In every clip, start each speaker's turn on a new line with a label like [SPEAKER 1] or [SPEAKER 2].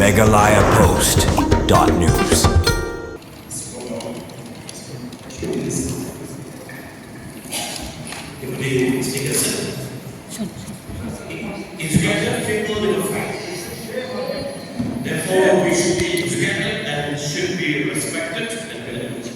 [SPEAKER 1] MeghalayaPost.news.
[SPEAKER 2] Together, people will fight. Therefore, we should be together and should be respected and valued.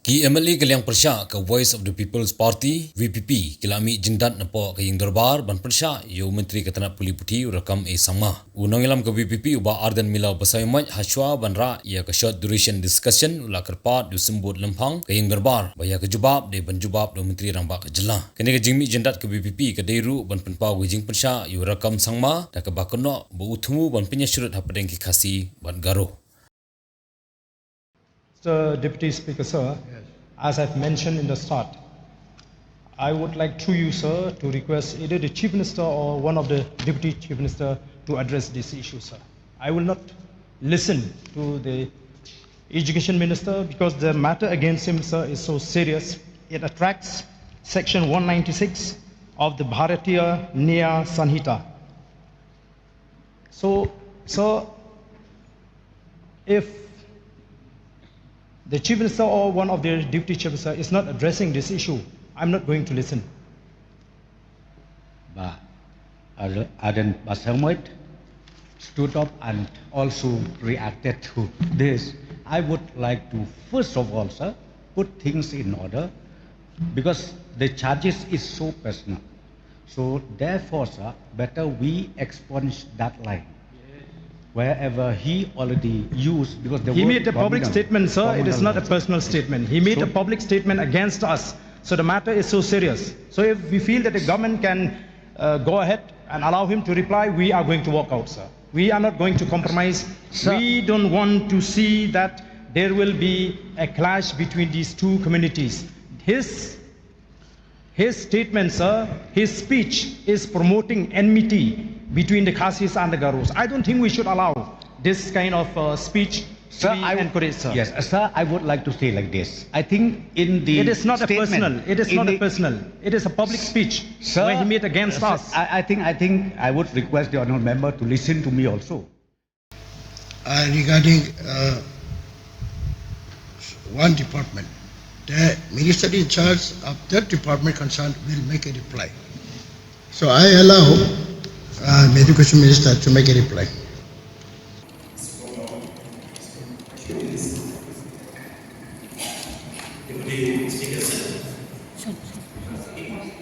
[SPEAKER 3] Ki MLA Kaliang Pyrshah ke Voice of the People's Party VPP kila Mih Jyndat napo ke Ying Darbar ban Pyrshah yo Myntri ke Tnad Pule puti rakam e sama unang ilam ke VPP uba ardan milau pasai maj haswa ban ra ya ke short duration discussion ula kerpat du sembut lempang ke Ying Darbar baya ke jubab de ban jubab do Myntri ramba ke jela kene ke Jing Mih Jyndat ke VPP ke Deiru ban penpau ke Jing Pyrshah yo rakam sangma da ke bakono bu uthumu ban penyasurut hapadeng ki khasi ban garo.
[SPEAKER 4] Mr. Deputy Speaker, sir, as I've mentioned in the start, I would like through you, sir, to request either the Chief Minister or one of the Deputy Chief Minister to address this issue, sir. I will not listen to the Education Minister because the matter against him, sir, is so serious. It attracts Section 196 of the Bharatiya Nyaya Sanhita. So, sir, if the Chief Minister or one of their Deputy Chief Minister is not addressing this issue, I'm not going to listen.
[SPEAKER 5] But Aden Basamoit stood up and also reacted to this. I would like to, first of all, sir, put things in order because the charges is so personal. So therefore, sir, better we expunge that line. Wherever he already used, because the
[SPEAKER 4] He
[SPEAKER 5] word
[SPEAKER 4] made a public
[SPEAKER 5] communal-
[SPEAKER 4] statement, sir. It is not a
[SPEAKER 5] communal-
[SPEAKER 4] personal statement. He made a public statement against us. So the matter is so serious. So if we feel that the government can go ahead and allow him to reply, we are going to walk out, sir. We are not going to compromise.
[SPEAKER 5] Sir.
[SPEAKER 4] We don't want to see that there will be a clash between these two communities. His statement, sir, his speech is promoting enmity between the Khasis and the Garos. I don't think we should allow this kind of speech to be encouraged, sir.
[SPEAKER 5] Yes, sir, I would like to say like this. I think in the
[SPEAKER 4] It is not
[SPEAKER 5] statement,
[SPEAKER 4] a personal. It is
[SPEAKER 5] in
[SPEAKER 4] not
[SPEAKER 5] the-
[SPEAKER 4] a personal. It is a public speech
[SPEAKER 5] Sir,
[SPEAKER 4] where he made against us.
[SPEAKER 5] I think I would request the honourable member to listen to me also.
[SPEAKER 6] Regarding one department, the minister in charge of that department concerned will make a reply. So I allow the education minister to make a reply.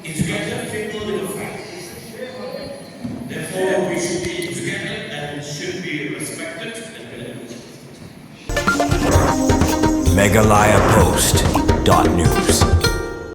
[SPEAKER 2] Together, people will fight. Therefore, we should be together and should be respected and valued.
[SPEAKER 1] MeghalayaPost.news.